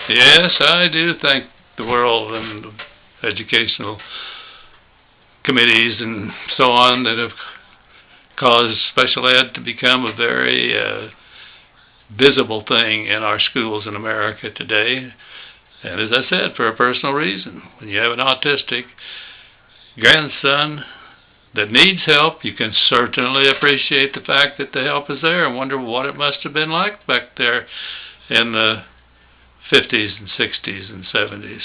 Yes, I do thank the world and educational committees and so on that have caused special ed to become a very visible thing in our schools in America today. And as I said, for a personal reason, when you have an autistic grandson that needs help, you can certainly appreciate the fact that the help is there and wonder what it must have been like back there in the 50s and 60s and 70s.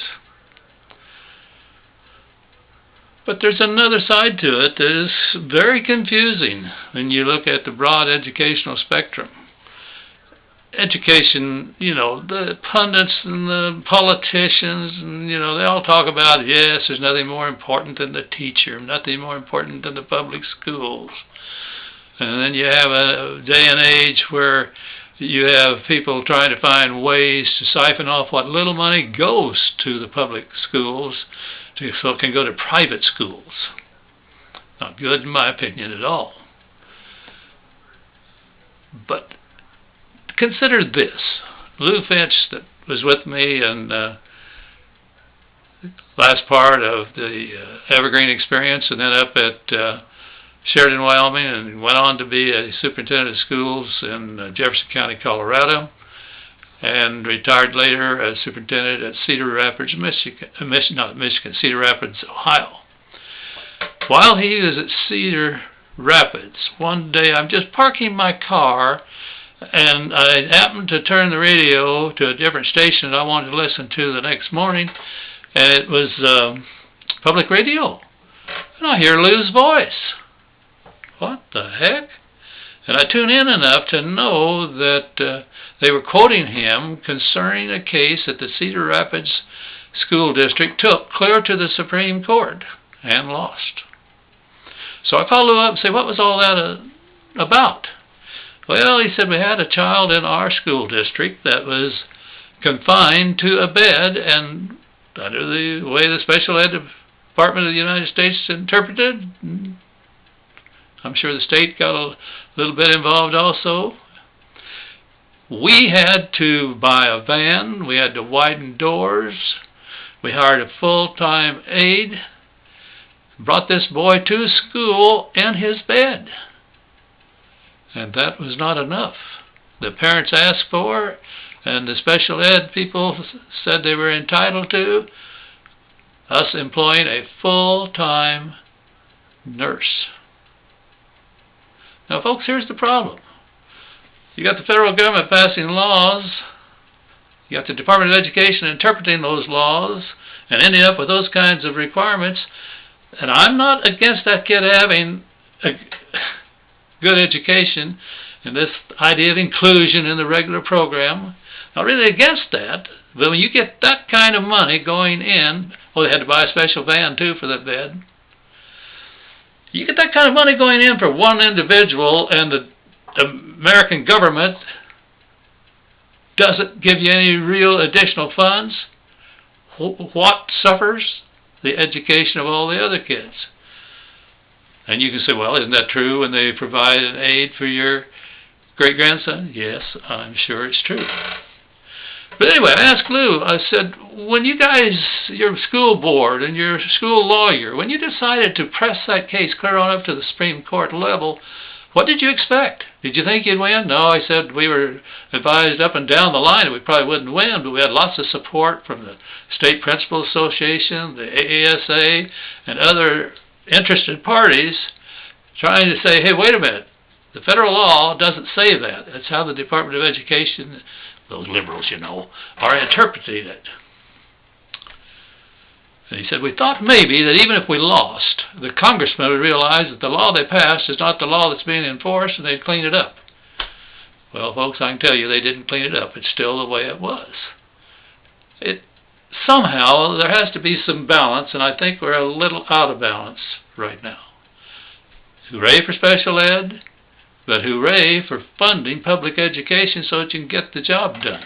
But there's another side to it that is very confusing when you look at the broad educational spectrum. Education, the pundits and the politicians, and, they all talk about, yes, there's nothing more important than the teacher, nothing more important than the public schools. And then you have a day and age where you have people trying to find ways to siphon off what little money goes to the public schools so it can go to private schools. Not good in my opinion at all. But consider this. Lou Finch, that was with me in the last part of the Evergreen experience and then up at Sheridan, Wyoming, and went on to be a superintendent of schools in Jefferson County, Colorado, and retired later as superintendent at Cedar Rapids, Cedar Rapids, Ohio. While he was at Cedar Rapids, one day I'm just parking my car, and I happened to turn the radio to a different station that I wanted to listen to the next morning, and it was public radio. And I hear Lou's voice. What the heck? And I tune in enough to know that they were quoting him concerning a case that the Cedar Rapids School District took clear to the Supreme Court and lost. So I called Lou up and said, what was all that about? Well, he said, we had a child in our school district that was confined to a bed, and under the way the Special Ed Department of the United States interpreted, I'm sure the state got a little bit involved also. We had to buy a van. We had to widen doors. We hired a full-time aide. Brought this boy to school in his bed. And that was not enough. The parents asked for, and the special ed people said they were entitled to, us employing a full-time nurse. Now, folks, here's the problem. You got the federal government passing laws, you got the Department of Education interpreting those laws and ending up with those kinds of requirements, and I'm not against that kid having a good education and this idea of inclusion in the regular program. Not really against that, but when you get that kind of money going in, they had to buy a special van too for that bed. You get that kind of money going in for one individual, and the American government doesn't give you any real additional funds. What suffers? The education of all the other kids. And you can say, well, isn't that true when they provide an aid for your great-grandson? Yes, I'm sure it's true. But anyway, I asked Lou, I said, when you guys, your school board and your school lawyer, when you decided to press that case clear on up to the Supreme Court level, what did you expect? Did you think you'd win? No, I said we were advised up and down the line that we probably wouldn't win, but we had lots of support from the State Principal Association, the AASA, and other interested parties trying to say, hey, wait a minute, the federal law doesn't say that. That's how the Department of Education, those liberals, are interpreting it. And he said, we thought maybe that even if we lost, the congressmen would realize that the law they passed is not the law that's being enforced, and they'd clean it up. Well, folks, I can tell you they didn't clean it up. It's still the way it was. Somehow there has to be some balance, and I think we're a little out of balance right now. Hooray for special ed, but hooray for funding public education so that you can get the job done.